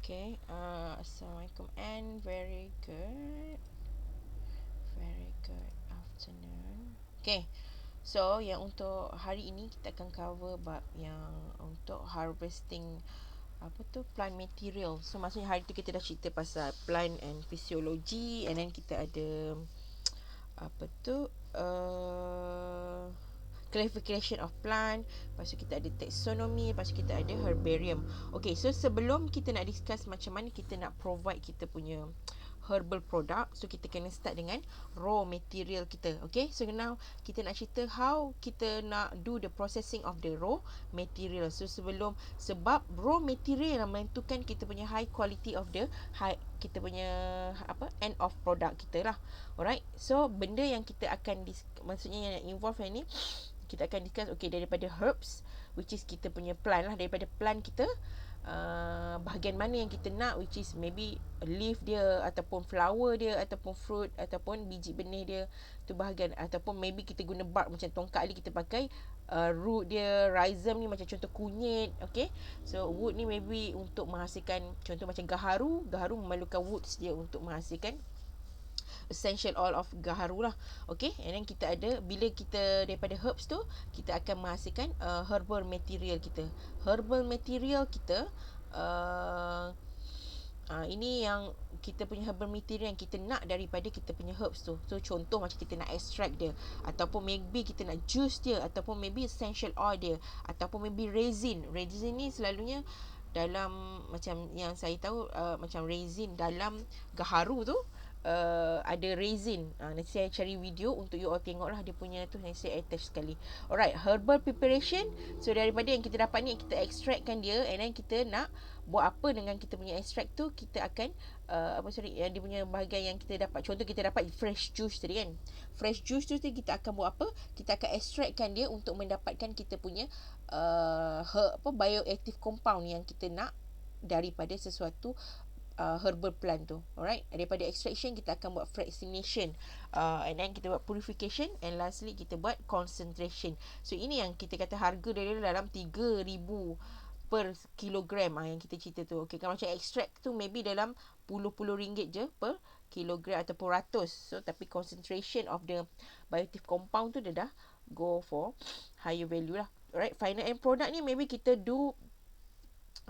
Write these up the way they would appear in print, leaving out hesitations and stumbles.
Okay, Assalamualaikum and very good afternoon. Okay, so yang untuk hari ini kita akan cover bab yang untuk harvesting apa tu, plant material. So maksudnya hari tu kita dah cerita pasal plant and physiology, and then kita ada apa tu, classification of plant, lepas tu kita ada taxonomy, lepas tu kita ada herbarium. Okay, so sebelum kita nak discuss macam mana kita nak provide kita punya herbal product, so kita kena start dengan raw material kita. Okay, so now kita nak cerita how kita nak do the processing of the raw material. So sebab raw material yang menentukan kita punya high quality of the high, kita punya apa, end of product kita lah. Alright, so benda yang kita akan maksudnya yang involve yang ni, kita akan discuss okay, daripada herbs, which is kita punya plant lah, daripada plant kita, bahagian mana yang kita nak, which is maybe leaf dia, ataupun flower dia, ataupun fruit, ataupun biji benih dia, tu bahagian. Ataupun maybe kita guna bark, macam tongkat ni kita pakai root dia, rhizome ni macam contoh kunyit. Okay, so wood ni maybe untuk menghasilkan, contoh macam gaharu memerlukan woods dia untuk menghasilkan essential oil of gaharu lah. Okay, and then kita ada, bila kita daripada herbs tu, kita akan menghasilkan herbal material kita. Herbal material kita, ini yang kita punya herbal material yang kita nak daripada kita punya herbs tu. So contoh macam kita nak extract dia, ataupun maybe kita nak juice dia, ataupun maybe essential oil dia, ataupun maybe resin. Resin ni selalunya dalam, macam yang saya tahu, macam resin dalam gaharu tu, ada resin. Nanti saya cari video untuk you all tengok lah dia punya tu, nanti saya attach sekali. Alright, herbal preparation. So daripada yang kita dapat ni, kita extractkan dia, and then kita nak buat apa dengan kita punya extract tu, kita akan yang dia punya bahagian yang kita dapat. Contoh kita dapat fresh juice tadi kan, fresh juice tu kita akan buat apa, kita akan extractkan dia untuk mendapatkan kita punya bioactive compound yang kita nak daripada sesuatu herbal plant tu. Alright, daripada extraction kita akan buat fractionation, and then kita buat purification, and lastly kita buat concentration. So ini yang kita kata harga dia dalam 3,000 per kilogram, yang kita cerita tu. Okay, kalau macam extract tu maybe dalam puluh ringgit je per kilogram ataupun ratus. So tapi concentration of the bioactive compound tu dia dah go for higher value lah. Alright, final end product ni maybe kita do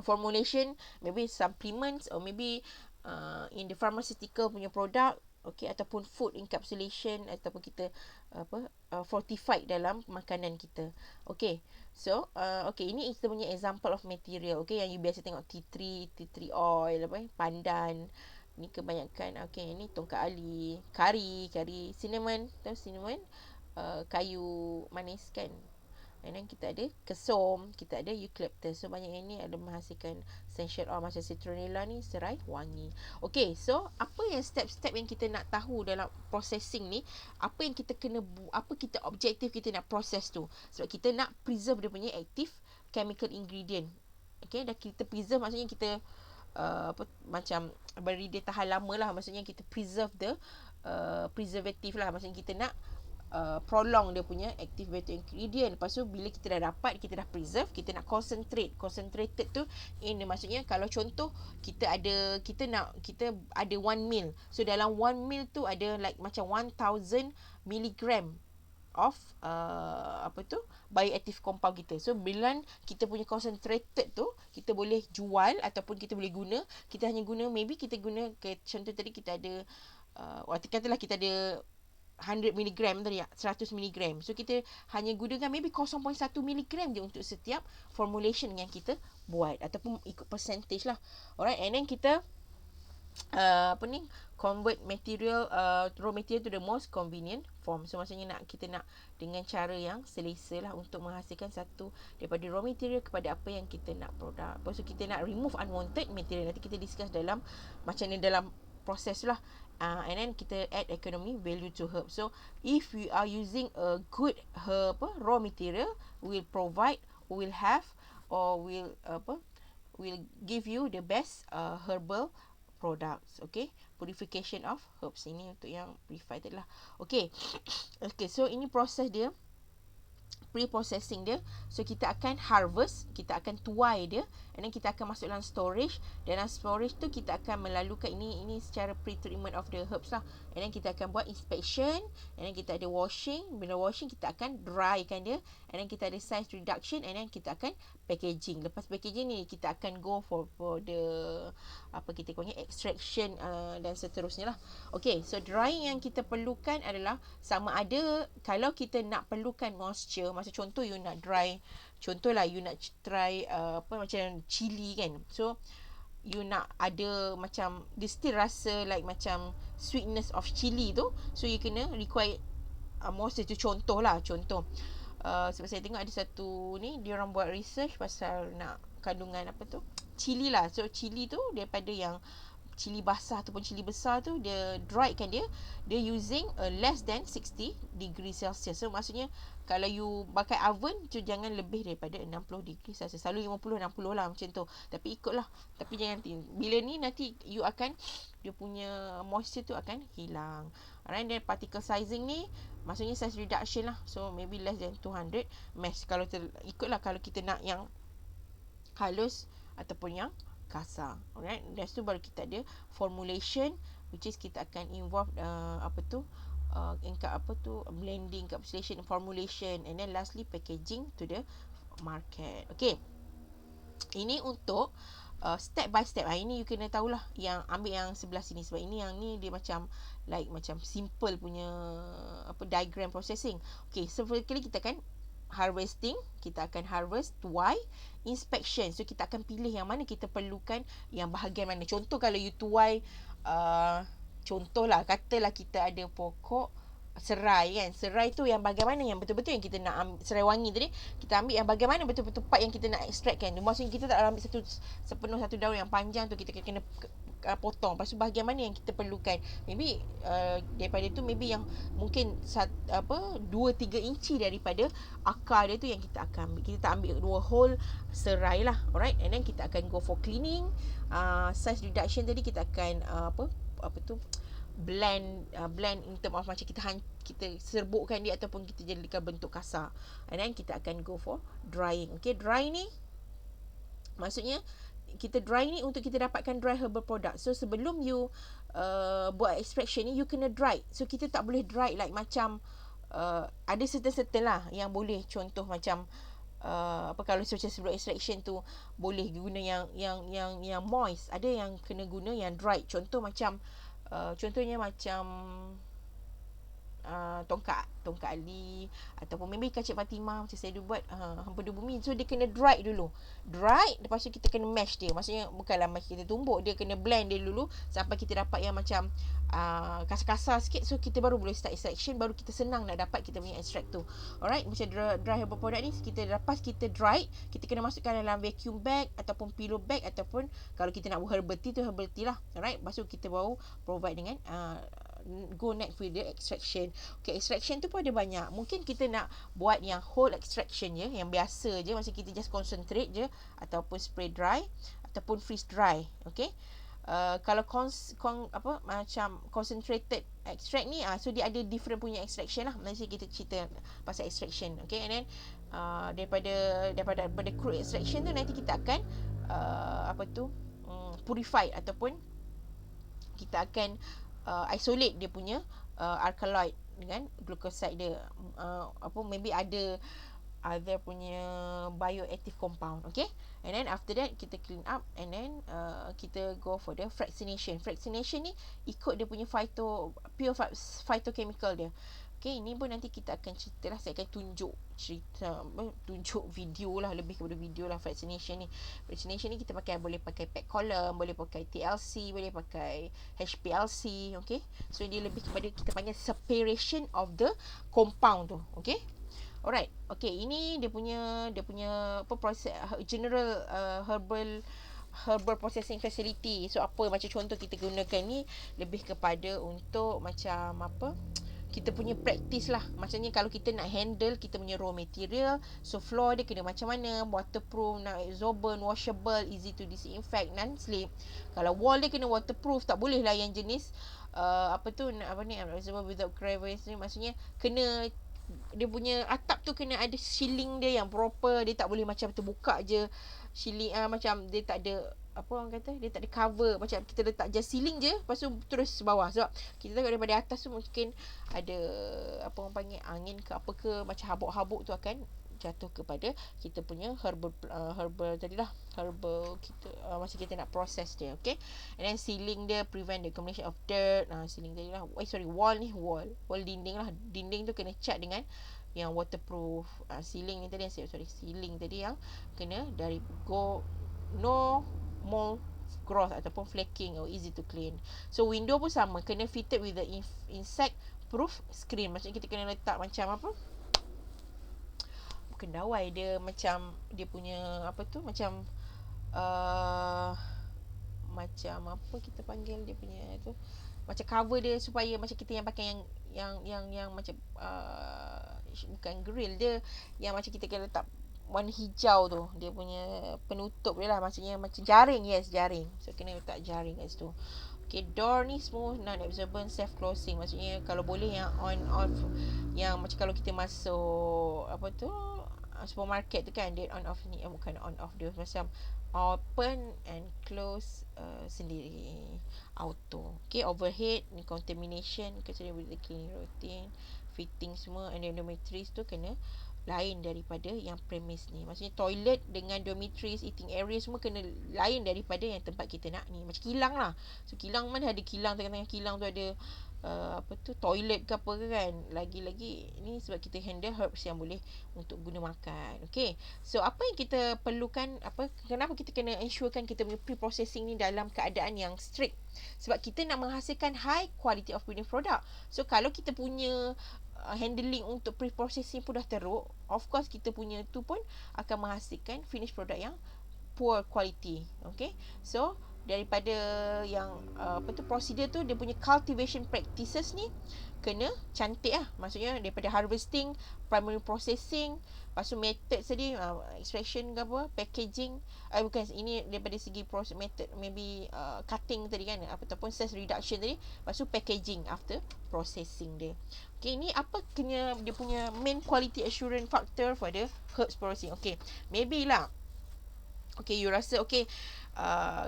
formulation, maybe supplements, or maybe in the pharmaceutical punya product. Okay, ataupun food encapsulation, ataupun kita fortified dalam makanan kita. Okay, so okay, ini kita punya example of material. Okay, yang you biasa tengok tea tree oil, pandan ni kebanyakan. Okay, ini tongkat ali, kari cinnamon, tahu cinnamon, kayu manis kan. And then kita ada kesum, kita ada eucalyptus. So banyak yang ni ada menghasilkan essential oil, macam citronella ni serai wangi. Okay, so apa yang step-step yang kita nak tahu dalam processing ni, apa yang kita kena, apa kita objektif kita nak proses tu. Sebab kita nak preserve dia punya active chemical ingredient. Okay, dah kita preserve maksudnya kita macam beri dia tahan lama lah. Maksudnya kita preserve the preservative lah. Maksudnya kita nak prolong dia punya active bioactive ingredient. Lepas tu bila kita dah dapat, kita dah preserve, kita nak concentrated tu ini, maksudnya kalau contoh kita ada 1 mil. So dalam 1 mil tu ada like macam 1,000 milligram of bioactive compound kita. So bila kita punya concentrated tu, kita boleh jual ataupun kita boleh guna. Kita hanya guna, maybe kita guna contoh tadi kita ada katalah kita ada 100 miligram tadi, 100 miligram. So kita hanya gunakan maybe 0.1 miligram je untuk setiap formulation yang kita buat, ataupun ikut percentage lah. Alright, and then kita convert material, raw material to the most convenient form. So maksudnya kita nak dengan cara yang selesa lah untuk menghasilkan satu daripada raw material kepada apa yang kita nak produk. Lepas tu kita nak remove unwanted material. Nanti kita discuss dalam macam ni dalam proses lah. And then kita add economy value to herb. So if we are using a good raw material, will provide, will have, or will give you the best herbal products. Okay, purification of herbs ini untuk yang purified lah. Okay, okay, so ini proses dia. pre-processing dia. So kita akan harvest, kita akan tuai dia, and then kita akan masuk dalam storage. Dalam storage tu kita akan melalukan ini secara pre-treatment of the herbs lah. And then kita akan buat inspection, and then kita ada washing. Bila washing kita akan drykan dia, and then kita ada size reduction, and then kita akan packaging. Lepas packaging ni kita akan go for the apa kita panggil extraction dan seterusnya lah. Okay, so drying yang kita perlukan adalah sama ada kalau kita nak perlukan moisture. Masa contoh you nak dry, contohlah you nak try macam chili kan. So you nak ada macam dia still rasa like macam sweetness of chili tu. So you kena require moisture tu. Contoh sebab saya tengok ada satu ni dia orang buat research pasal nak kandungan apa tu chili lah. So chili tu daripada yang cili basah ataupun cili besar tu dia dry kan dia using less than 60 degree Celsius. So maksudnya kalau you pakai oven tu jangan lebih daripada 60 degree Celsius. Selalu 50-60 lah macam tu. Tapi ikutlah. Tapi jangan bila ni nanti you akan dia punya moisture tu akan hilang. Alright, then particle sizing ni maksudnya size reduction lah. So maybe less than 200 mesh. Kalau ikutlah kalau kita nak yang halus ataupun yang kasar. Alright, dan tu baru kita ada formulation, which is kita akan involve blending, encapsulation, formulation, and then lastly packaging to the market. Okay, ini untuk step by step. Ini you kena tahulah yang ambil yang sebelah sini, sebab ini yang ni dia macam simple punya diagram processing. Okay, so firstly kita akan harvesting, kita akan harvest, tuai, inspection. So kita akan pilih yang mana kita perlukan, yang bahagian mana. Contoh kalau you tuai contohlah katalah kita ada pokok serai kan. Serai tu yang bagaimana yang betul-betul yang kita nak ambil, serai wangi tadi kita ambil yang bagaimana betul-betul part yang kita nak extract kan. Maksudnya kita tak ambil sepenuh satu daun yang panjang tu, kita kena potong. Lepas tu bahagian mana yang kita perlukan, maybe daripada tu maybe yang mungkin 2-3 inci daripada akar dia tu yang kita akan ambil. Kita tak ambil dua whole serai lah. Alright, and then kita akan go for cleaning, size reduction tadi kita akan blend in term of macam kita serbukkan dia ataupun kita jadikan bentuk kasar, and then kita akan go for drying. Okay, dry ni maksudnya kita dry ni untuk kita dapatkan dry herbal product. So sebelum you buat extraction ni you kena dry. So kita tak boleh dry like macam ada certain lah yang boleh. Contoh macam kalau sebelum extraction tu boleh guna yang moist, ada yang kena guna yang dry. Contoh macam contohnya macam tongkat ali ataupun maybe kacip Fatimah macam saya dulu buat hempedu bumi. So dia kena dry dulu. Dry, lepas tu kita kena mash dia. Maksudnya bukanlah mash kita tumbuk, dia kena blend dia dulu sampai kita dapat yang macam kasar-kasar sikit. So kita baru boleh start extraction, baru kita senang nak dapat kita punya extract tu. Alright, macam dry herbal product ni kita lepas kita dry, kita kena masukkan dalam vacuum bag ataupun pillow bag, ataupun kalau kita nak buat herbal tea lah. Alright, lepas tu kita baru provide dengan go next with the extraction. Okay, extraction tu pun ada banyak. Mungkin kita nak buat yang whole extraction je, yang biasa je, macam kita just concentrate je, ataupun spray dry ataupun freeze dry. Okay, kalau macam concentrated extract ni, so dia ada different punya extraction lah. Nanti kita cerita pasal extraction. Okay, and then daripada crude extraction tu nanti kita akan purify ataupun kita akan isolate dia punya alkaloid dengan glucoside dia, maybe ada punya bioactive compound. Okay, and then after that kita clean up, and then kita go for the fractionation. Fractionation ni ikut dia punya pure phytochemical dia. Okay, ini pun nanti kita akan cerita lah. Saya akan tunjuk video lah, lebih kepada video lah fractionation ni. Fractionation ni kita boleh pakai pack column, boleh pakai TLC, boleh pakai HPLC. Okay, so dia lebih kepada kita panggil separation of the compound tu. Okay, alright. Okay, ini dia punya proses general herbal processing facility. So apa macam contoh kita gunakan ni lebih kepada untuk macam kita punya practice lah. Maksudnya kalau kita nak handle kita punya raw material, so floor dia kena macam mana, waterproof, absorbent, washable, easy to disinfect, non-slip. Kalau wall dia kena waterproof, tak boleh lah yang jenis absorbent without crevice ni. Maksudnya kena dia punya atap tu kena ada ceiling dia yang proper. Dia tak boleh macam terbuka je ceiling, macam dia tak ada, apa orang kata, dia tak ada cover. Macam kita letak just ceiling je, lepas tu terus bawah. Sebab kita tengok daripada atas tu mungkin ada, apa orang panggil, angin ke apa ke, macam habuk-habuk tu akan jatuh kepada kita punya herbal tadi lah, herbal kita, masa kita nak proses dia. Okay, and then ceiling dia prevent the accumulation of dirt. Ceiling tadi lah, wall ni, wall dinding lah. Dinding tu kena cat dengan yang waterproof. Ceiling ni tadi, ceiling tadi yang kena dari no mold growth ataupun flaking or easy to clean. So window pun sama, kena fitted with the insect proof screen. Maksudnya kita kena letak macam apa, bukan dawai, dia macam dia punya apa tu, macam macam apa kita panggil dia punya tu, macam cover dia, supaya macam kita yang pakai yang macam bukan grill dia, yang macam kita kena letak warna hijau tu, dia punya penutup dia lah, maksudnya macam jaring. Yes, jaring. So kena letak jaring kat situ. Okay, door ni smooth, non-absorbent, self closing. Maksudnya kalau boleh yang on off, yang macam kalau kita masuk apa tu, supermarket tu kan, dia on off ni, bukan on off, dia macam open and close sendiri, auto. Okay, overhead ni contamination, consider with the cleaning routine, fitting semua, and then dormitories tu kena lain daripada yang premise ni. Maksudnya toilet dengan dormitories, eating area semua kena lain daripada yang tempat kita nak ni. Macam kilang lah. So kilang mana ada kilang, tengah-tengah kilang tu ada apa tu, toilet ke apa ke kan. Lagi-lagi ni sebab kita handle herbs yang boleh untuk guna makan. Okay, so apa yang kita perlukan, kenapa kita kena ensurekan kita punya pre-processing ni dalam keadaan yang strict? Sebab kita nak menghasilkan high quality of finished product. So kalau kita punya handling untuk pre-processing pun dah teruk, of course kita punya tu pun akan menghasilkan finished product yang poor quality. Okay, so daripada yang prosedur tu, dia punya cultivation practices ni kena cantik lah. Maksudnya daripada harvesting, primary processing, lepas tu method tadi, extraction ke apa, packaging, bukan, ini daripada segi process method, maybe cutting tadi kan, ataupun cells reduction tadi, lepas tu packaging after processing dia. Okay, ni apa kena dia punya main quality assurance factor for the herbs processing. Okay, maybe lah, okay, you rasa okay,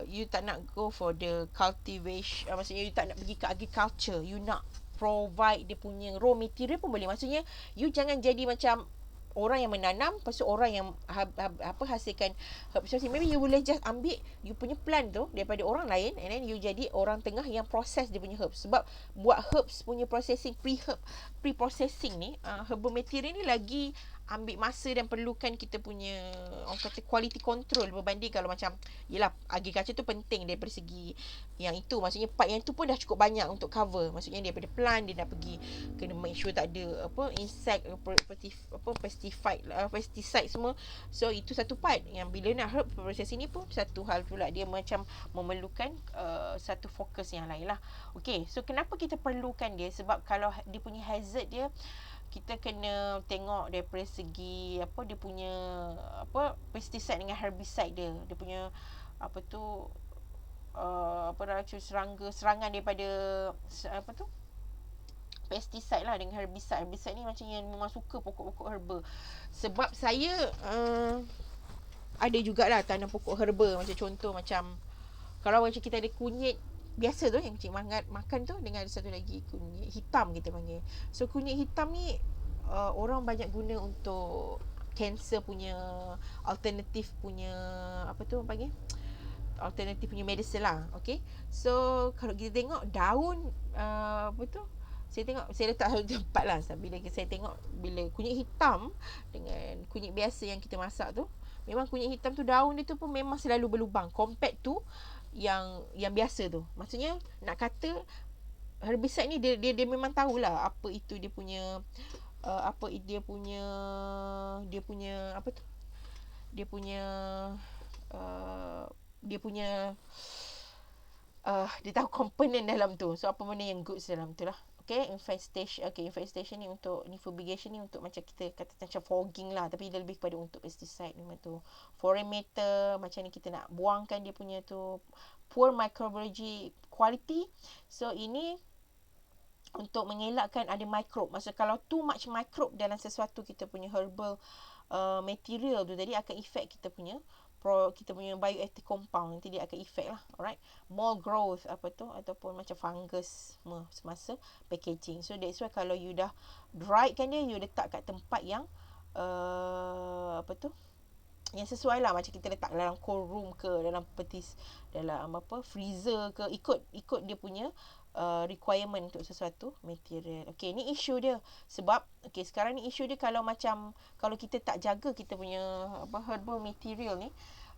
you tak nak go for the cultivation, maksudnya you tak nak pergi ke agriculture, you nak provide dia punya raw material pun boleh. Maksudnya you jangan jadi macam orang yang menanam, lepas tu orang yang hasilkan herbs. Maybe you boleh just ambil you punya plant tu daripada orang lain, and then you jadi orang tengah yang proses dia punya herbs. Sebab buat herbs punya processing, pre-processing ni, herbal material ni lagi ambil masa dan perlukan kita punya, orang kata, quality control, berbanding kalau macam, yelah, agriculture tu penting daripada segi yang itu. Maksudnya part yang tu pun dah cukup banyak untuk cover. Maksudnya daripada plant, dia dah pergi kena make sure tak ada insect, pesticide semua. So itu satu part. Yang bila nak herb processing ni pun satu hal pula, dia macam memerlukan satu fokus yang lain lah. Okay, so kenapa kita perlukan dia? Sebab kalau dia punya hazard dia, kita kena tengok daripada segi dia punya pesticide dengan herbicide dia. Dia punya serangan daripada pesticide lah dengan herbicide. Herbicide ni macam yang memang suka pokok-pokok herba. Sebab saya ada jugalah tanam pokok herba. Macam contoh, macam kalau macam kita ada kunyit biasa tu yang cik makan tu, dengan ada satu lagi kunyit hitam kita panggil. So kunyit hitam ni orang banyak guna untuk kanser punya alternatif punya alternatif punya medicine lah. Okay, so kalau kita tengok daun saya letak satu tempat lah. Bila saya tengok, bila kunyit hitam dengan kunyit biasa yang kita masak tu, memang kunyit hitam tu daun dia tu pun memang selalu berlubang compared tu yang biasa tu. Maksudnya nak kata herbicide ni dia memang tahulah apa itu dia punya dia tahu komponen dalam tu. So apa benda yang goods dalam tu lah. Okay, infestation ni untuk, ni fumigation ni untuk macam kita kata macam fogging lah, tapi dia lebih kepada untuk pesticide memang tu. Foreign matter, macam ni kita nak buangkan dia punya tu. Poor microbiology quality, so ini untuk mengelakkan ada mikrob. Maksud kalau too much mikrob dalam sesuatu kita punya herbal material tu tadi akan efek kita punya bioactive compound, nanti dia akan efek lah. Alright, mold growth ataupun macam fungus semasa packaging. So that's why kalau you dah dry kan dia, you letak kat tempat yang yang sesuai lah, macam kita letak dalam cold room ke, dalam dalam freezer ke, ikut dia punya requirement untuk sesuatu material. Okey, ni isu dia. Sebab sekarang ni isu dia kalau kita tak jaga kita punya herbal material ni,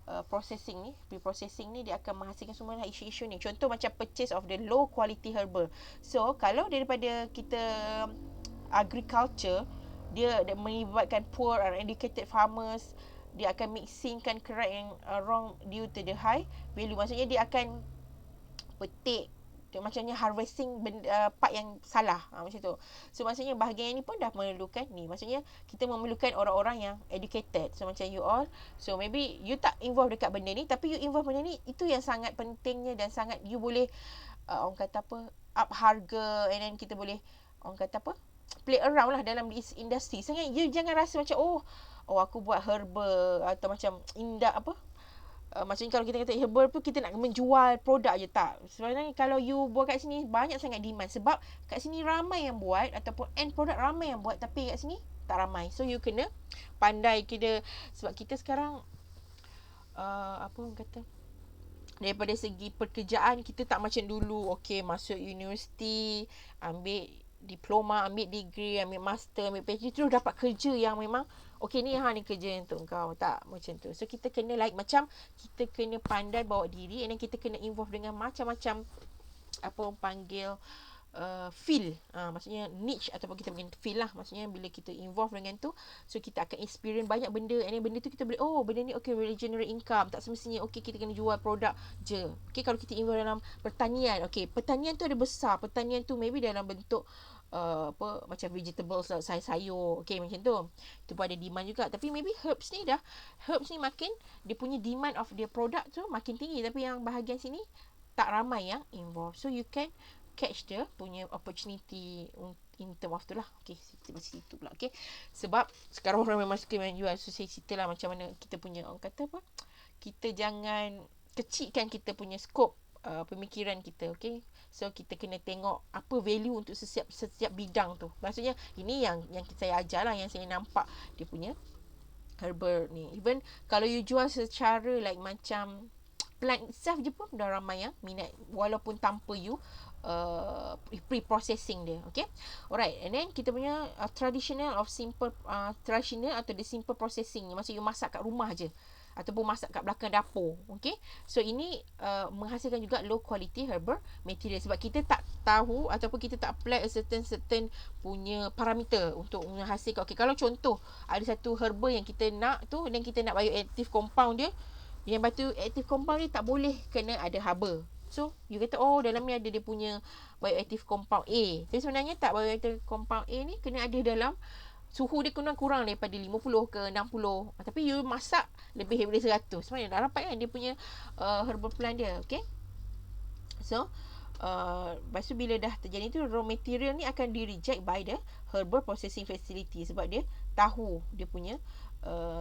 pre-processing ni, dia akan menghasilkan semua isu-isu ni. Contoh macam purchase of the low quality herbal. So kalau daripada kita agriculture, dia melibatkan poor or educated farmers, dia akan mixingkan correct and wrong due to the high value. Maksudnya dia akan petik, dia macamnya harvesting part yang salah, macam tu. So maksudnya bahagian ni pun dah memerlukan ni. Maksudnya kita memerlukan orang-orang yang educated. So macam you all, so maybe you tak involve dekat benda ni, tapi you involve benda ni, itu yang sangat pentingnya dan sangat you boleh orang kata up harga, and then kita boleh orang kata play around lah dalam this industry. Sangat you jangan rasa macam aku buat herbal atau macam indah maksudnya kalau kita kata herbal tu kita nak menjual produk je, tak. Sebenarnya kalau you buat kat sini banyak sangat demand, sebab kat sini ramai yang buat ataupun end product ramai yang buat, tapi kat sini tak ramai. So you kena pandai sebab kita sekarang orang kata daripada segi pekerjaan kita tak macam dulu. Masuk universiti, ambil diploma, ambil degree, ambil master, ambil PhD, terus dapat kerja yang memang ni kerja untuk kau. Tak macam tu. So kita kena kita kena pandai bawa diri, and then kita kena involve dengan macam-macam orang panggil feel, maksudnya niche ataupun kita punya feel lah. Maksudnya bila kita involve dengan tu, so kita akan experience banyak benda, and then benda tu kita boleh benda ni boleh generate income. Tak semestinya kita kena jual produk je. Kalau kita involve dalam pertanian, pertanian tu ada besar. Pertanian tu maybe dalam bentuk macam vegetables, sayur-sayur, macam tu. Itu pun ada demand juga. Tapi maybe herbs ni makin dia punya demand of dia product tu makin tinggi, tapi yang bahagian sini tak ramai yang involve. So you can catch dia punya opportunity in term of tu lah. Kita masih situ pula. Sebab sekarang orang memang suka jual. So saya cerita lah macam mana kita punya orang kata kita jangan kecilkan kita punya scope pemikiran kita. So kita kena tengok apa value untuk setiap bidang tu. Maksudnya ini yang saya ajar lah, yang saya nampak dia punya herbal ni. Even kalau you jual secara like macam plant itself je pun dah ramai yang minat, walaupun tanpa you pre-processing dia. Alright, and then kita punya traditional atau the simple processing ni, maksud you masak kat rumah je ataupun masak kat belakang dapur. So ini menghasilkan juga low quality herbal material, sebab kita tak tahu ataupun kita tak apply a certain punya parameter untuk menghasilkan. Kalau contoh ada satu herbal yang kita nak tu, dan kita nak bioactive compound dia, yang bioactive compound dia tak boleh kena ada haba. So you kata dalam ni ada dia punya bioactive compound A, tapi sebenarnya tak. Bioactive compound A ni kena ada dalam suhu dia kurang daripada 50 ke 60, tapi you masak lebih daripada 100. Sebenarnya dah dapat kan dia punya herbal plant dia. So lepas tu bila dah terjadi tu, raw material ni akan di reject by the herbal processing facility, sebab dia tahu dia punya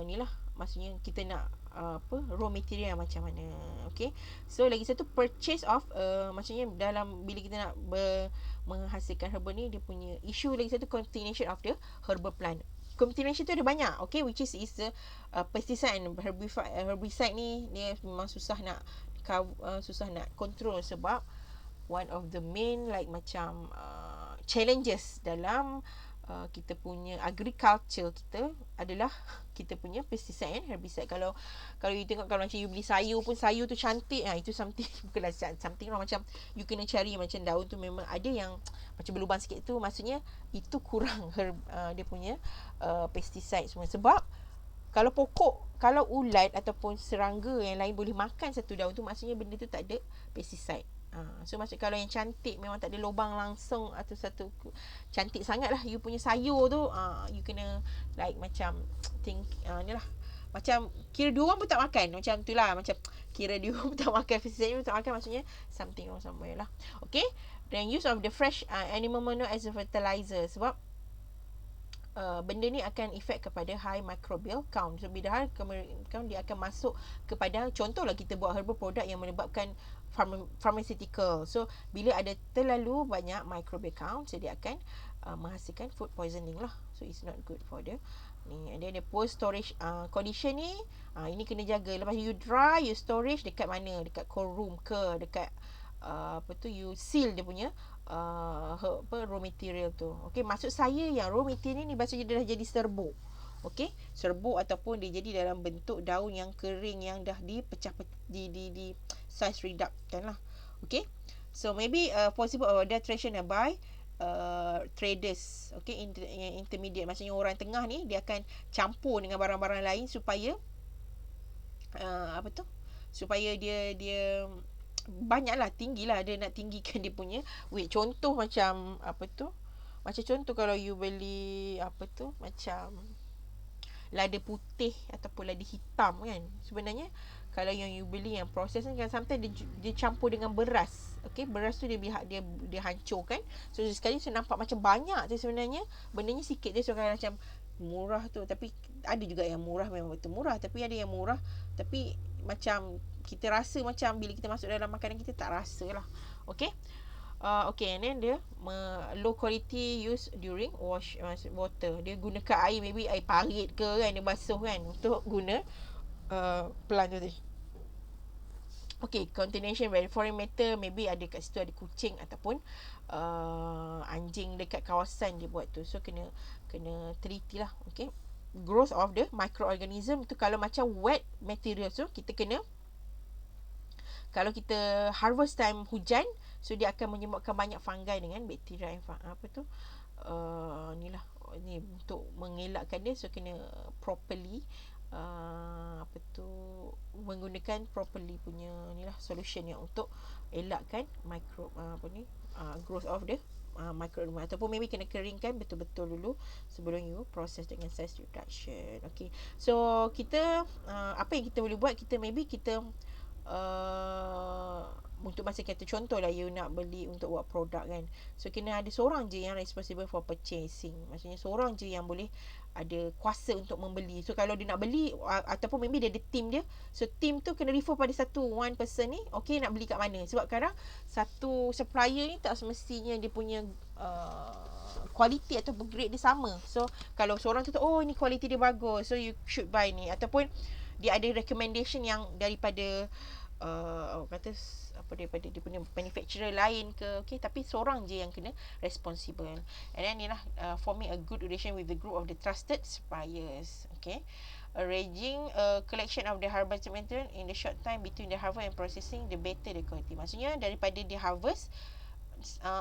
ni lah, maksudnya kita nak raw material yang macam mana. So lagi satu, purchase of maksudnya dalam bila kita nak menghasilkan herbal ni, dia punya isu lagi satu, contamination of the herbal plant. Contamination tu ada banyak, which is the pesticide and herbicide ni, dia memang susah nak control, sebab one of the main like macam challenges dalam kita punya agriculture kita adalah kita punya pesticide and herbicide. Kalau you tengok, kalau macam you beli sayur pun, sayur tu cantik, itu something bukanlah something lah, macam you kena cari macam daun tu memang ada yang macam berlubang sikit tu, maksudnya itu kurang dia punya pesticide semua. Sebab kalau ulat ataupun serangga yang lain boleh makan satu daun tu, maksudnya benda tu tak ada pesticide. So maksud kalau yang cantik memang tak ada lubang langsung atau satu cantik sangat lah you punya sayur tu, you kena like macam ni lah, macam kira dua orang pun tak makan, macam tu lah, macam kira dia pun tak makan, pesticide pun tak makan, maksudnya something wrong somewhere lah. Dan use of the fresh animal manure as a fertilizer, sebab benda ni akan efek kepada high microbial count. So bila high count, dia akan masuk kepada, contohlah kita buat herbal product yang menyebabkan pharmaceutical. So bila ada terlalu banyak microbial count, so dia akan menghasilkan food poisoning lah. So it's not good for the ni. And then the poor storage condition ni, ini kena jaga. Lepas you dry, you storage dekat mana? Dekat cold room ke, dekat you seal dia punya raw material tu. Okey, maksud saya yang raw material ni biasanya dia dah jadi serbuk. Okey, serbuk ataupun dia jadi dalam bentuk daun yang kering yang dah dipecah di size reduction lah. Okey, so maybe possible ada traditional by traders. Okey, intermediate, maksudnya orang tengah ni dia akan campur dengan barang-barang lain supaya supaya dia banyaklah, tinggilah, dia nak tinggikan dia punya weight. Contoh macam macam contoh kalau you beli macam lada putih ataupun lada hitam kan, sebenarnya kalau yang you beli yang proses kan, sometimes dia campur dengan beras. Okey, beras tu dia hancurkan. So sekali saya nampak macam banyak tu, sebenarnya bendanya sikit je. So macam murah tu, tapi ada juga yang murah, memang betul murah, tapi ada yang murah tapi macam kita rasa macam bila kita masuk dalam makanan kita tak rasa lah. Okay. Okay, and then dia low quality use during wash water. Dia gunakan air, maybe air parit ke kan, dia basuh kan, untuk guna plant tu tadi. Okay, contamination by foreign matter, maybe ada kat situ ada kucing ataupun anjing dekat kawasan dia buat tu. So kena teliti lah. Okay, growth of the microorganism tu, kalau macam wet material tu kita kena, kalau kita harvest time hujan, so dia akan menyebabkan banyak fungi dengan bakteria yang ni untuk mengelakkan dia. So kena properly menggunakan properly punya solution yang untuk elakkan growth of the microorganism, ataupun maybe kena keringkan betul-betul dulu sebelum you proses dengan size reduction. Okay, so kita apa yang kita boleh buat, kita untuk masa kata contohlah you nak beli untuk buat produk kan, so kena ada seorang je yang responsible for purchasing, maksudnya seorang je yang boleh ada kuasa untuk membeli. So kalau dia nak beli ataupun maybe dia ada team dia, so team tu kena refer pada one person ni, okay, nak beli kat mana. Sebab kadang satu supplier ni tak semestinya dia punya quality atau grade dia sama. So kalau seorang tu ni quality dia bagus, so you should buy ni, ataupun dia ada recommendation yang daripada daripada dia punya manufacturer lain ke, okay, tapi seorang je yang kena responsible. And then ni lah, forming a good relation with the group of the trusted suppliers. Okay, arranging a collection of the harvest material in the short time between the harvest and processing, the better the quality. Maksudnya daripada dia harvest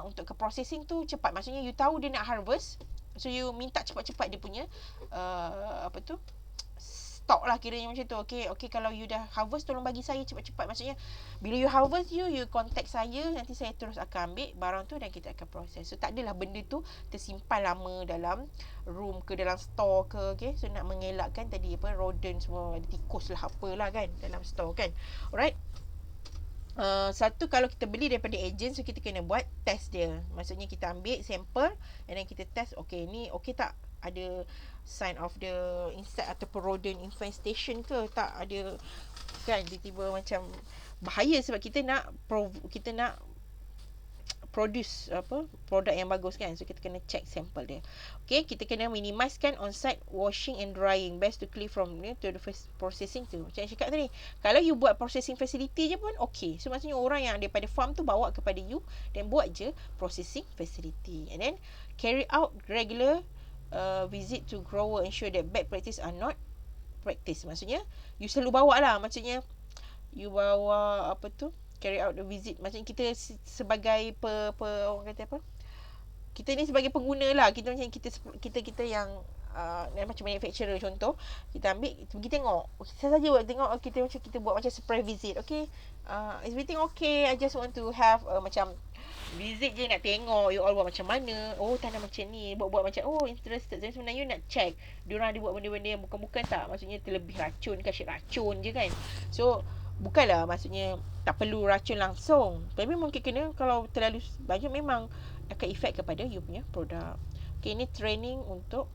untuk ke processing tu cepat, maksudnya you tahu dia nak harvest, so you minta cepat-cepat dia punya stok lah, kiranya macam tu. Okay, kalau you dah harvest, tolong bagi saya cepat-cepat. Maksudnya bila you harvest, you contact saya, nanti saya terus akan ambil barang tu dan kita akan proses. So tak adalah benda tu tersimpan lama dalam room ke, dalam store ke. Okay, so nak mengelakkan tadi rodent semua, ada tikus lah apalah kan dalam store kan. Alright. Satu, kalau kita beli daripada agent, so kita kena buat test dia. Maksudnya kita ambil sampel and then kita test, okay, ni okay tak, ada sign of the insect ataupun rodent infestation ke tak, ada kan, tiba-tiba macam bahaya. Sebab kita nak produce produk yang bagus kan, so kita kena check sampel dia. Okay, kita kena minimizekan on-site washing and drying, best to clear from to the first processing tu. Macam cakap tadi, kalau you buat processing facility je pun okay, so maksudnya orang yang daripada farm tu bawa kepada you dan buat je processing facility. And then carry out regular visit to grower, ensure that bad practice are not practice. Maksudnya you selalu bawa lah, maksudnya you bawa carry out the visit. Maksudnya kita sebagai orang kata kita ni sebagai pengguna lah, kita macam kita yang macam manufacturer contoh, kita ambil, kita pergi tengok, saya saja buat tengok, kita buat macam surprise visit. Okay, is everything okay, I just want to have macam visit je, nak tengok you all buat macam mana, tanam macam ni, buat macam interested. Jadi sebenarnya you nak check diorang ada buat benda-benda yang bukan-bukan tak, maksudnya terlebih racun ke, asyik racun je kan. So Bukanlah maksudnya tak perlu racun langsung, tapi mungkin kena kalau terlalu banyak memang akan efek kepada you punya produk. Okay, ini training untuk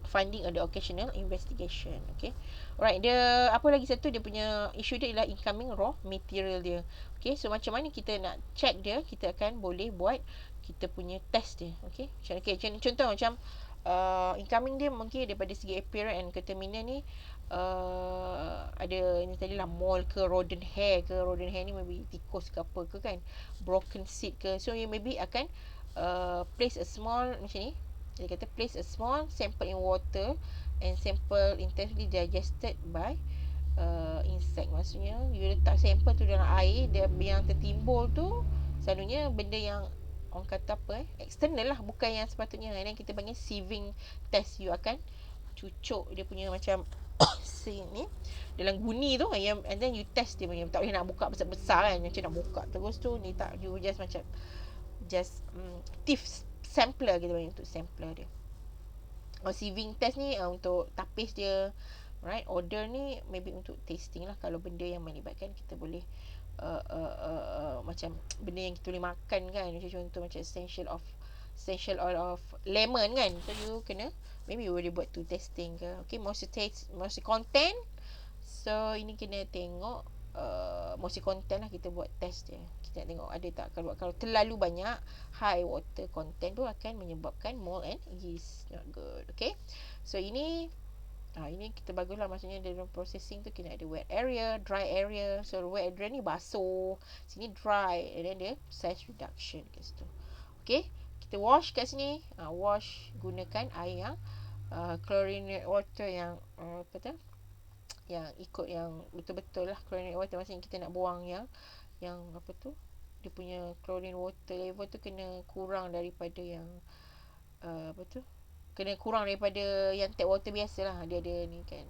funding ada occasional investigation. Okay, alright, dia apa lagi satu, dia punya isu dia ialah incoming raw material dia. Okay, so macam mana kita nak check dia, kita akan boleh buat kita punya test dia. Okay, contoh macam incoming dia mungkin daripada segi appearance and contaminant ni, ada ni tadi lah, mold ke, rodent hair ke, rodent hair ni maybe tikus ke apa ke kan, broken seed ke, so you maybe akan place a small macam ni, dia kata place a small sample in water and sample intensely digested by insect. Maksudnya you letak sampel tu dalam air, dia yang tertimbul tu selalunya benda yang orang kata apa external lah, bukan yang sepatutnya. Dan kita panggil sieving test. You akan cucuk dia punya macam ni dalam guni tu, and then you test dia punya. Tak boleh nak buka besar-besar kan, macam nak buka terus tu ni, tak, you just macam thief sampler kita panggil, untuk sampler dia. Sieving test ni untuk tapis dia, right. Order ni maybe untuk tasting lah, kalau benda yang melibatkan kita boleh macam benda yang kita boleh makan kan, macam contoh macam essential oil of lemon kan, so you kena maybe you boleh buat tu testing ke. Okay, moisture content, so ini kena tengok moisture content lah, kita buat test dia. Kita nak tengok ada tak, kalau terlalu banyak high water content tu akan menyebabkan mold and yeast, not good. Okay, so ini kita baguslah, maksudnya dalam processing tu kena ada wet area, dry area. So wet area ni basuh, sini dry, and then dia size reduction kat situ. Okay, kita wash kat sini, wash gunakan air yang chlorinated water yang apa tu, yang ikut yang betul-betul lah chlorinated water. Maksudnya kita nak buang yang apa tu, dia punya chlorine water level tu kena kurang daripada yang apa tu, kena kurang daripada yang tap water biasa lah. Dia ada ni kan,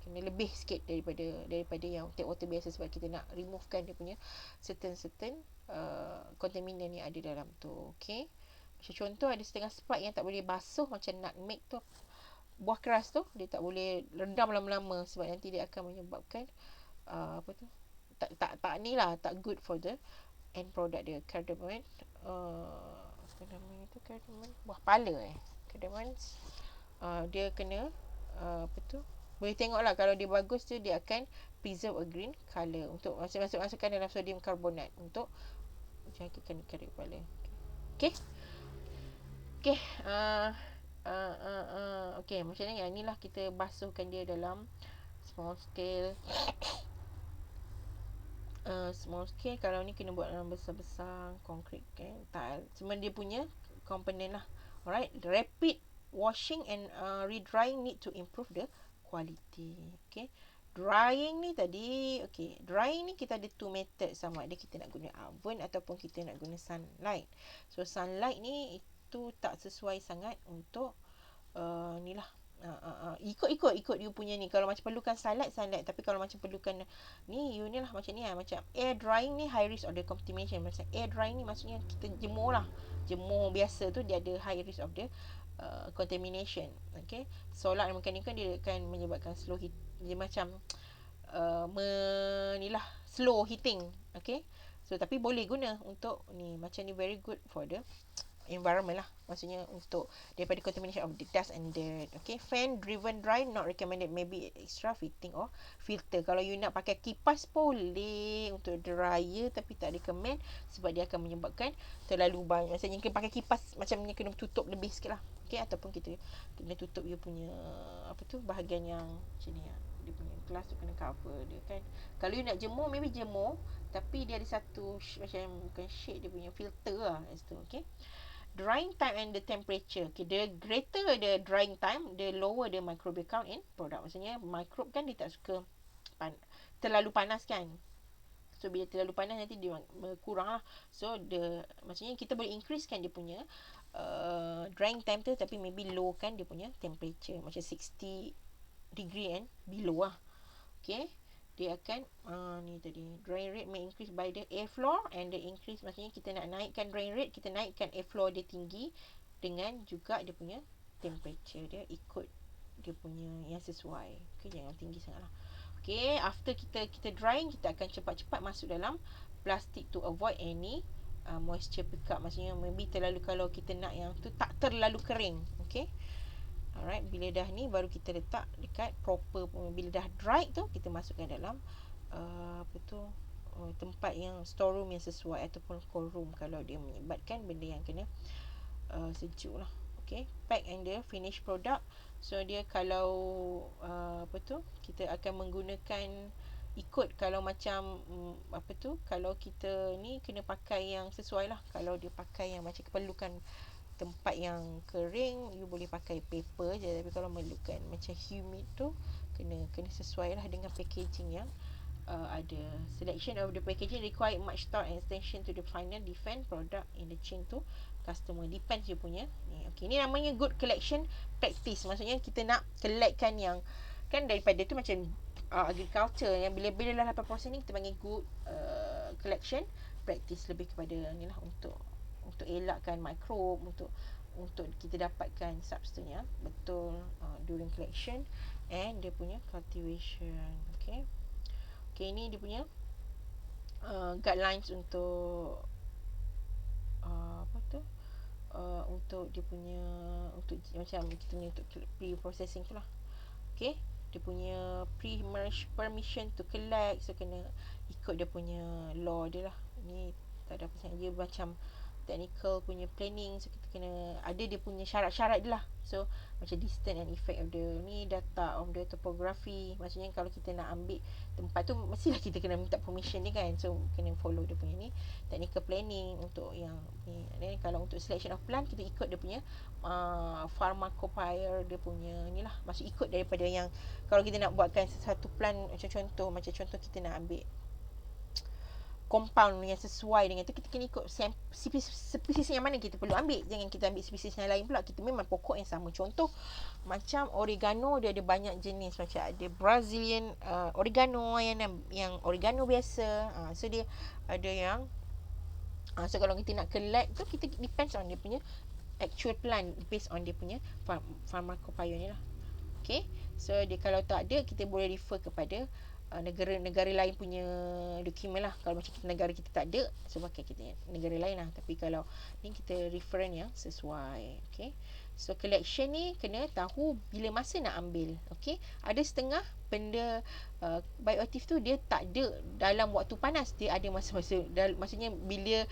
kena lebih sikit daripada yang tap water biasa, sebab kita nak removekan dia punya certain contaminant yang ada dalam tu. Okay, macam contoh ada setengah spark yang tak boleh basuh, macam nutmeg tu, buah keras tu, dia tak boleh rendam lama-lama, sebab nanti dia akan menyebabkan apa tu, tak ni lah, tak good for the end product dia. Cardamom, apa nama itu, cardamom, buah pala cardamom, dia kena apa tu, boleh tengok lah, kalau dia bagus tu dia akan preserve a green colour, untuk masukkan dalam sodium karbonat untuk jagakan kari kepala. Okay, okay, okay, macam ni, yang ni lah kita basuhkan dia dalam small scale. Small scale, kalau ni kena buat dalam besar-besar, concrete kan, tile, cuma dia punya komponen lah. Alright, rapid washing and redrying need to improve the quality. Okay, drying ni tadi, okay, drying ni kita ada 2 method, sama ada kita nak guna oven ataupun kita nak guna sunlight. So sunlight ni itu tak sesuai sangat untuk ni lah, ikut you punya ni. Kalau macam perlukan sunlight, tapi kalau macam perlukan ni, you ni lah macam ni lah. Macam air drying ni high risk of the contamination. Macam air drying ni maksudnya kita jemur lah, jemur biasa tu, dia ada high risk of the contamination. Okay, solar and mechanical dia akan menyebabkan slow heat, dia macam ni lah, slow heating. Okay, so tapi boleh guna untuk ni, macam ni very good for the environment lah, maksudnya untuk daripada contamination of the dust and dirt. Okay, fan driven dry not recommended, maybe extra fitting or filter. Kalau you nak pakai kipas boleh untuk dryer, tapi tak recommend sebab dia akan menyebabkan terlalu banyak. Maksudnya kena pakai kipas macam ni, kena tutup lebih sikit lah. Okay, ataupun kita kena tutup you punya apa tu, bahagian yang macam ni lah, dia punya glass tu kena cover dia kan. Kalau you nak jemur, maybe jemur, tapi dia ada satu macam, bukan shade, dia punya filter lah kat situ. Okay, drying time and the temperature. Okay, the greater the drying time, the lower the microbial count in product. Maksudnya microbe kan dia tak suka terlalu panas kan. So bila terlalu panas nanti dia berkurang lah. So maksudnya kita boleh increasekan dia punya drying time tu, tapi maybe low kan dia punya temperature, macam 60 degree and below lah. Okay, dia akan ni tadi, drying rate may increase by the air flow and the increase, maksudnya kita nak naikkan drying rate, kita naikkan air flow dia tinggi, dengan juga dia punya temperature dia ikut dia punya yang sesuai. Okay, jangan tinggi sangat lah. Okay, after kita drying, kita akan cepat-cepat masuk dalam plastik to avoid any moisture pick up. Maksudnya maybe terlalu, kalau kita nak yang tu tak terlalu kering. Okay, alright, bila dah ni baru kita letak dekat proper. Bila dah dry tu, kita masukkan dalam tempat yang storeroom yang sesuai, ataupun cold room kalau dia menyebabkan benda yang kena sejuk lah. Okay, pack and the finished product. So dia kalau kita akan menggunakan ikut, kalau macam kalau kita ni kena pakai yang sesuai lah. Kalau dia pakai yang macam perlukan tempat yang kering, you boleh pakai paper je. Tapi kalau memerlukan macam humid tu, kena sesuai lah dengan packaging yang ada. Selection of the packaging require much thought and attention to the final defend product in the chain to customer. Depends you punya ni. Okay, ni namanya good collection practice. Maksudnya kita nak collectkan yang kan daripada tu macam agriculture yang bila dah 8% ni kita panggil good collection practice. Lebih kepada ni lah, untuk elakkan mikrob, untuk kita dapatkan substance yang betul during collection and dia punya cultivation. Okay, ni dia punya guidelines untuk untuk dia punya, untuk macam kita punya untuk pre-processing tu lah. Okay, dia punya permission to collect. So kena ikut dia punya law dia lah. Ni tak ada apa sangat, dia macam technical punya planning. So kita kena ada dia punya syarat-syarat dia lah. So macam distance and effect of the ni, data of the topography. Maksudnya kalau kita nak ambil tempat tu, mestilah kita kena minta permission dia kan. So kena follow dia punya ni technical planning untuk yang ni. Dan kalau untuk selection of plant, kita ikut dia punya pharmacopoeia dia punya ni lah. Maksud ikut daripada yang, kalau kita nak buatkan satu plant, macam contoh kita nak ambil compound yang sesuai dengan tu, kita kena ikut spesies yang mana kita perlu ambil. Jangan kita ambil spesies yang lain pula. Kita memang pokok yang sama. Contoh macam oregano, dia ada banyak jenis. Macam ada Brazilian oregano, yang oregano biasa. So dia ada yang so kalau kita nak collect tu, kita depends on dia punya actual plant, based on dia punya pharmacopoeia ni lah. Okay, so dia kalau tak ada, kita boleh refer kepada negara lain punya dokumen lah. Kalau macam negara kita tak ada, so pakai kita negara lain lah. Tapi kalau ni kita reference yang sesuai. Okay, so collection ni kena tahu bila masa nak ambil. Okay, ada setengah benda bioaktif tu dia tak ada dalam waktu panas, dia ada masa-masa, maksudnya bila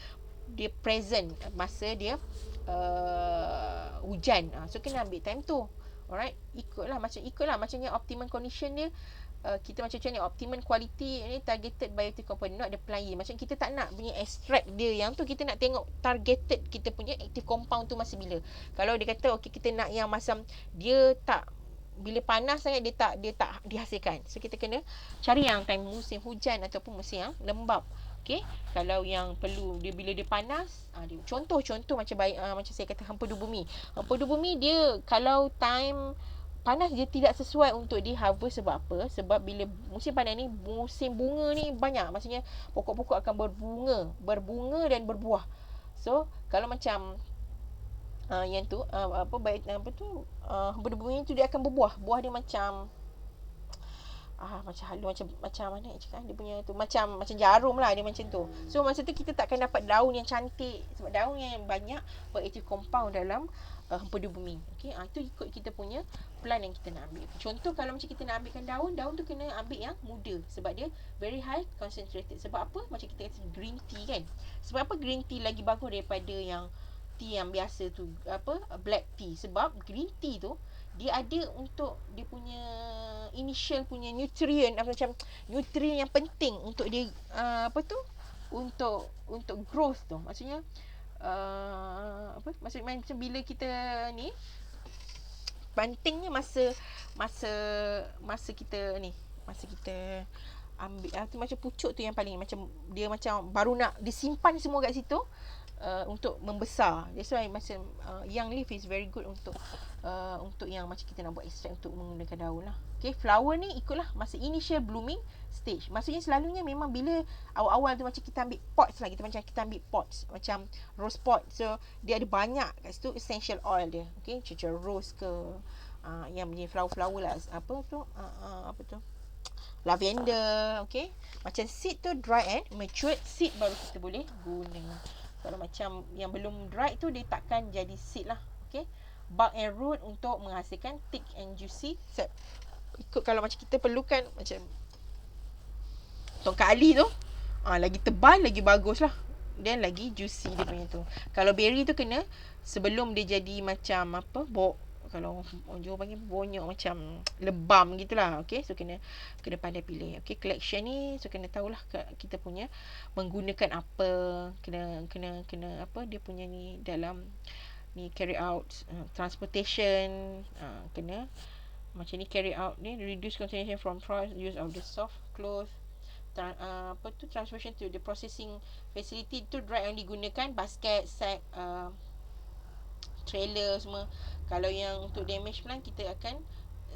dia present masa dia hujan. So kena ambil time tu. Alright, ikutlah macamnya optimum condition dia. Kita macam ni optimum quality ni, targeted bioactive component, not the apply. Macam kita tak nak punya extract dia yang tu, kita nak tengok targeted kita punya active compound tu masa bila. Kalau dia kata okey, kita nak yang macam dia tak, bila panas sangat dia tak dihasilkan. So kita kena cari yang time musim hujan ataupun musim yang lembap. Okay, kalau yang perlu dia bila dia panas, dia contoh macam macam saya kata hempedu bumi. Hempedu bumi dia kalau time panas dia tidak sesuai untuk di harvest. Sebab apa? Sebab bila musim panas ni, musim bunga ni banyak. Maksudnya pokok-pokok akan berbunga dan berbuah. So kalau macam yang tu berbunga tu, dia akan berbuah. Buah dia macam macam halu, macam mana nak cakap, dia punya tu macam jarum lah, dia macam tu. So masa tu kita takkan dapat daun yang cantik, sebab daun yang banyak bioactive compound dalam hempedu bumi. Okey, tu ikut kita punya plant yang kita nak ambil. Contoh kalau macam kita nak ambilkan daun tu kena ambil yang muda, sebab dia very high concentrated. Sebab apa? Macam kita kata green tea kan. Sebab apa green tea lagi bagus daripada yang tea yang biasa tu, black tea? Sebab green tea tu dia ada untuk dia punya initial punya nutrient, macam nutrient yang penting untuk dia untuk growth tu. Maksudnya maksudnya macam bila kita ni pentingnya masa kita ambil tu, macam pucuk tu yang paling macam dia macam baru nak disimpan semua kat situ untuk membesar. That's why macam young leaf is very good untuk yang macam kita nak buat extract untuk menggunakan daun lah. Okay, flower ni ikutlah masa initial blooming stage. Maksudnya selalunya memang bila awal-awal tu, macam kita ambil pots lah, kita ambil pots macam rose pot. So dia ada banyak kat situ essential oil dia. Okay, macam rose ke yang punya flower lah, apa tu lavender, okay. Macam seed tu dry and matured seed baru kita boleh guna. Kalau macam yang belum dry tu dia takkan jadi seed lah, okay. Bark and root untuk menghasilkan thick and juicy sap. Ikut kalau macam kita perlukan macam tongkat ali tu, lagi tebal lagi bagus lah, dan lagi juicy dia punya tu. Kalau berry tu kena sebelum dia jadi macam apa, kalau orang Johor panggil bonyok, macam lebam gitulah, okey. So kena pandai pilih. Okey, collection ni so kena tahulah kita punya menggunakan apa, kena apa dia punya ni dalam ni carry out transportation, kena macam ni carry out ni reduce contamination from frost, use of the soft cloth, transportation to the processing facility tu dry yang digunakan basket, sack, trailer semua. Kalau yang untuk damage plant kita akan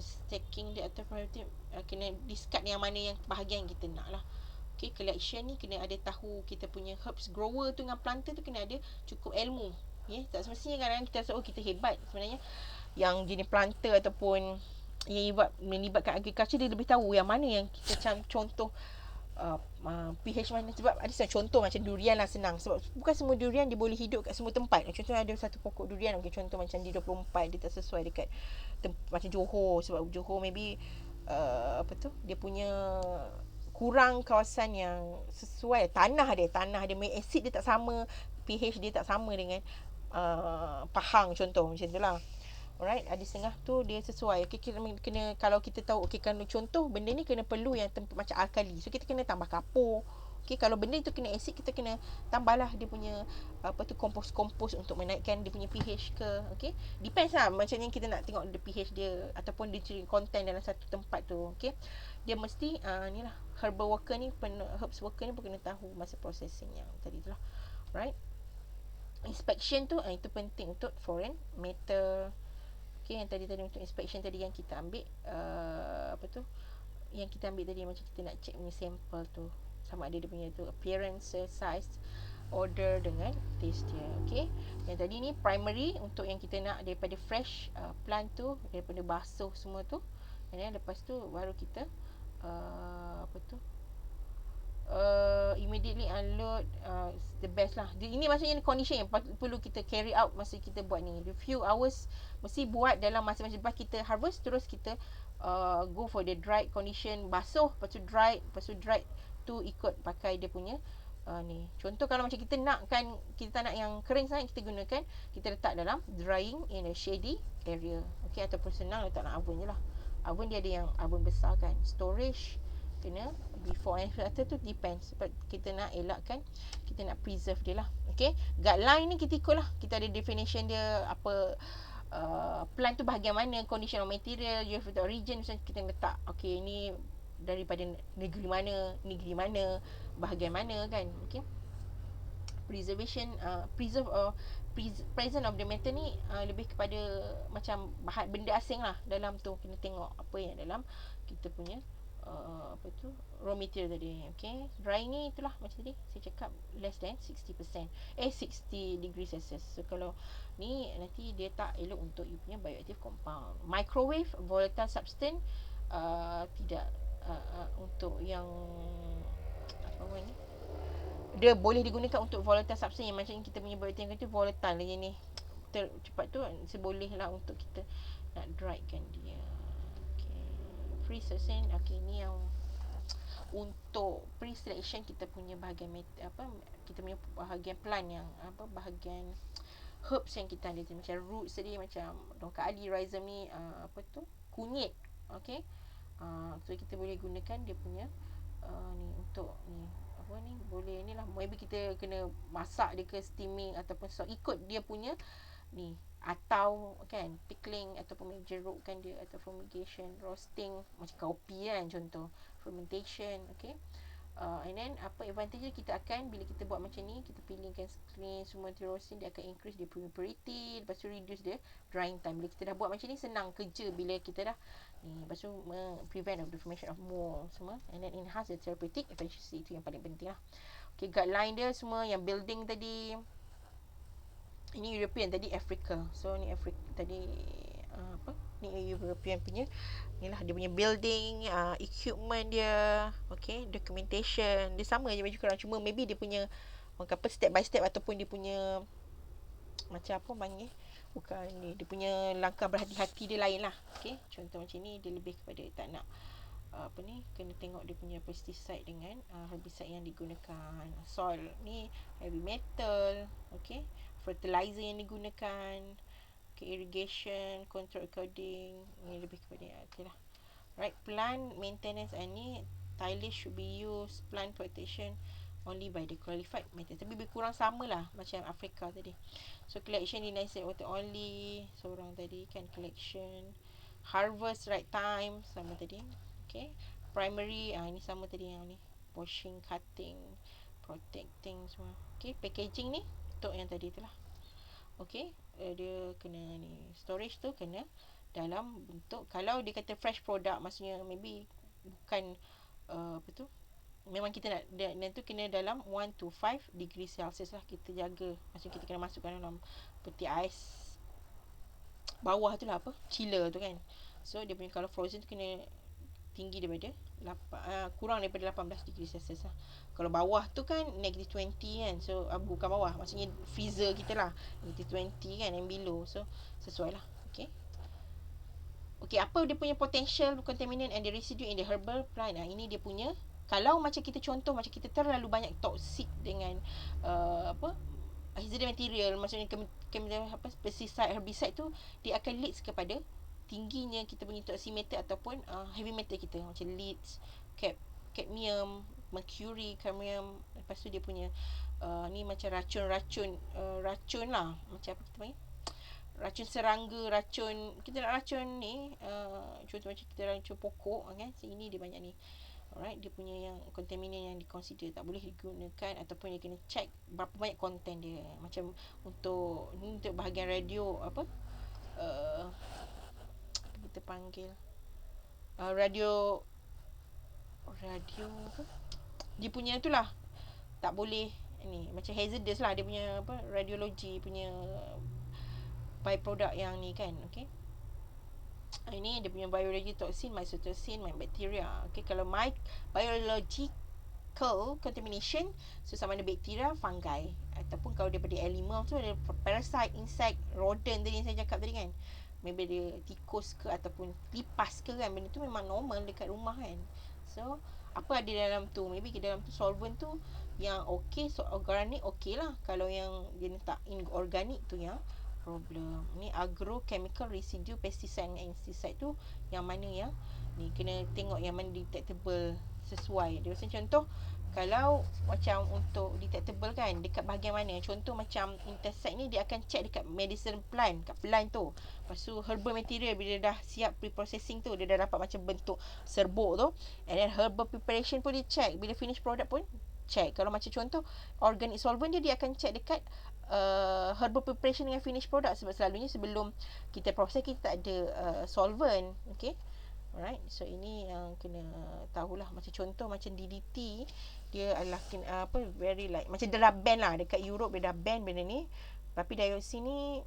stacking dia atau priority, kena discard yang mana yang bahagian yang kita nak lah. Okay, collection ni kena ada tahu kita punya herbs grower tu dengan planter tu kena ada cukup ilmu. Okay, tak semestinya kadang-kadang kita rasa kita hebat. Sebenarnya yang jenis planter ataupun yang melibatkan agriculture dia lebih tahu yang mana yang kita macam contoh pH mana. Sebab ada contoh macam durian lah senang. Sebab bukan semua durian dia boleh hidup kat semua tempat. Contohnya ada satu pokok durian, okay, contoh macam di 24 dia tak sesuai dekat macam Johor. Sebab Johor maybe dia punya kurang kawasan yang sesuai. Tanah dia acid dia tak sama, pH dia tak sama dengan Pahang contoh macam tu lah. Alright, ada setengah tu dia sesuai. Okay, kena kalau kita tahu, okay, kan contoh benda ni kena perlu yang macam alkali. So kita kena tambah kapur. Okay, kalau benda tu kena asid, kita kena tambahlah dia punya kompos untuk menaikkan dia punya pH ke. Okay, depends lah macam yang kita nak tengok the pH dia ataupun dia content dalam satu tempat tu. Okay, dia mesti ni lah herbal worker ni, herbs worker ni pun kena tahu masa processing yang tadi tu lah. Right, inspection tu itu penting untuk foreign matter. Okay, yang tadi untuk inspection tadi yang kita ambil yang kita ambil tadi, macam kita nak check punya sample tu sama ada dia punya tu appearance, size, order dengan taste dia. Okay, yang tadi ni primary untuk yang kita nak daripada fresh plant tu, daripada basuh semua tu, dan lepas tu baru kita immediately unload, the best lah. Ini maksudnya condition yang perlu kita carry out masa kita buat ni. The few hours mesti buat dalam masa lepas kita harvest, terus kita go for the dried condition, basuh, lepas tu dried tu ikut pakai dia punya ni. Contoh kalau macam kita tak nak yang kering sangat, kita gunakan, kita letak dalam drying in a shady area. Okay, ataupun senang letak dalam oven je lah. Oven dia ada yang oven besar kan. Storage kena before and after tu depends. Sebab kita nak elakkan, kita nak preserve dia lah. Okay, guideline ni kita ikut lah. Kita ada definition dia, apa plant tu bahagian mana, condition of material, geographic origin, misalnya kita letak, okay, ni daripada negeri mana, bahagian mana kan. Okay, preservation, present of the matter ni lebih kepada macam benda asing lah dalam tu. Kena tengok apa yang dalam kita punya raw material tadi. Okay, drying ni itulah macam tadi saya cakap less than 60%, 60 degrees Celsius. So kalau ni nanti dia tak elok untuk you punya bioactive compound. Microwave volatile substance tidak untuk yang apa ni, dia boleh digunakan untuk volatile substance yang macam kita punya bioactive itu volatile je ni. Cepat tu seboleh lah untuk kita nak dry kan dia. Pre-selection, okay, ni yang untuk pre-selection kita punya bahagian kita punya bahagian plant yang bahagian herbs yang kita ada macam roots tadi, macam tongkat ali, rhizome ni, kunyit. Okay, so kita boleh gunakan dia punya ni untuk ni boleh ni lah, maybe kita kena masak dia ke steaming ataupun ikut dia punya ni, atau kan pickling ataupun jerukkan dia, atau fumigation, roasting macam kopi kan contoh, fermentation. Okay, and then apa advantage kita akan bila kita buat macam ni, kita pilihkan clean semua di roasting, dia akan increase dia punya purity, lepas tu reduce dia drying time. Bila kita dah buat macam ni senang kerja bila kita dah ni, lepas tu prevent of the formation of mold semua, and then enhance the therapeutic efficiency. Itu yang paling penting lah. Okay, guideline dia semua yang building tadi, ini European, tadi Africa. So ni Africa tadi Ni European punya. Inilah dia punya building, equipment dia, okay, documentation. Dia sama je baju kurang, cuma maybe dia punya orang kata step by step ataupun dia punya macam apa panggil, bukan ni, dia punya langkah berhati-hati dia lain lah. Okay, contoh macam ni dia lebih kepada tak nak apa ni, kena tengok dia punya pesticide dengan herbicide yang digunakan, soil ni heavy metal, okay, fertilizer yang digunakan, okay, irrigation control according, ni lebih kepada okay lah. Right, plant maintenance ni tillage should be used, plant protection only by the qualified method. Tapi lebih kurang sama lah macam Afrika tadi. So collection in nice water only, seorang tadi kan collection, harvest right time sama tadi. Okay, primary ini sama tadi yang ni, washing, cutting, protecting semua. Okay, packaging ni untuk yang tadi tu lah. Okay, dia kena ni, storage tu kena dalam bentuk, kalau dia kata fresh product, maksudnya maybe bukan apa tu, memang kita nak tu kena dalam 1 to 5 degree Celsius lah kita jaga. Maksudnya kita kena masukkan dalam peti ais bawah tu lah, apa, chiller tu kan. So dia punya kalau frozen tu kena tinggi daripada kurang daripada 18 degree Celsius lah. Kalau bawah tu kan negative 20 kan. So bukan bawah, maksudnya freezer kita lah, negative 20 kan and below. So sesuai lah. Okay, okay, apa dia punya potential contaminant and the residue in the herbal plant. Ini dia punya, kalau macam kita contoh, macam kita terlalu banyak toxic dengan apa, hazardous material, maksudnya apa, pesticide, herbicide tu, dia akan leads kepada tingginya kita punya toximeter ataupun heavy metal kita, macam lead, cadmium, mercury, cadmium. Lepas tu dia punya ni macam racun-racun, racun lah, macam apa kita panggil, racun serangga, racun, kita nak racun ni, contoh macam kita racun pokok kan. So, ini dia banyak ni. Alright, dia punya yang contaminant yang diconsider tak boleh digunakan, ataupun dia kena check berapa banyak content dia. Macam untuk ni, untuk bahagian radio apa, apa kita panggil, radio apa, dia punya tu lah, tak boleh ni, macam hazardous lah dia punya apa, radiologi punya byproduct yang ni kan. Okay, ini dia punya biology toxin, mycotoxin, bacteria. Okay, kalau biological contamination, so sama ada bakteria, fungi, ataupun kalau daripada animal tu ada parasite, insect, rodent tadi yang saya cakap tadi kan. Maybe dia tikus ke ataupun lipas ke kan, benda tu memang normal dekat rumah kan. So apa ada dalam tu, maybe ke dalam tu solvent tu yang okay, so organic okay lah. Kalau yang dia letak inorganic tu yang problem. Ni agrochemical residue, pesticide dan insecticide tu yang mana yang ni, kena tengok yang mana detectable sesuai. Dia macam contoh, kalau macam untuk detectable kan, dekat bahagian mana, contoh macam insecticide ni dia akan check dekat medicine plant, kat plant tu. Lepas tu herbal material, bila dah siap pre-processing tu, dia dah dapat macam bentuk serbuk tu, and then herbal preparation pun dia check, bila finish product pun check. Kalau macam contoh organic solvent dia akan check dekat herbal preparation dengan finished product, sebab selalunya sebelum kita proses kita tak ada solvent. Okay, alright. So ini yang kena tahulah. Macam contoh macam DDT, dia adalah apa, very like macam dia dah ban lah dekat Europe, dia dah ban benda ni. Tapi dioxin ni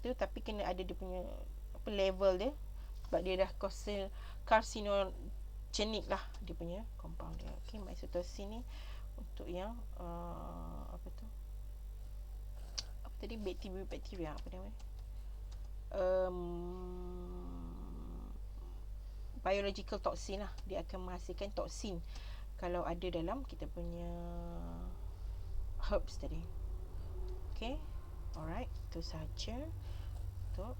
tu, tapi kena ada dia punya apa level dia, sebab dia dah carcinogenic lah dia punya compound dia. Okay, mycotoxin ni untuk yang apa tu, tadi bakteria apa nama, biological toxin lah, dia akan menghasilkan toksin kalau ada dalam kita punya herbs tadi. Okay, alright, itu sahaja untuk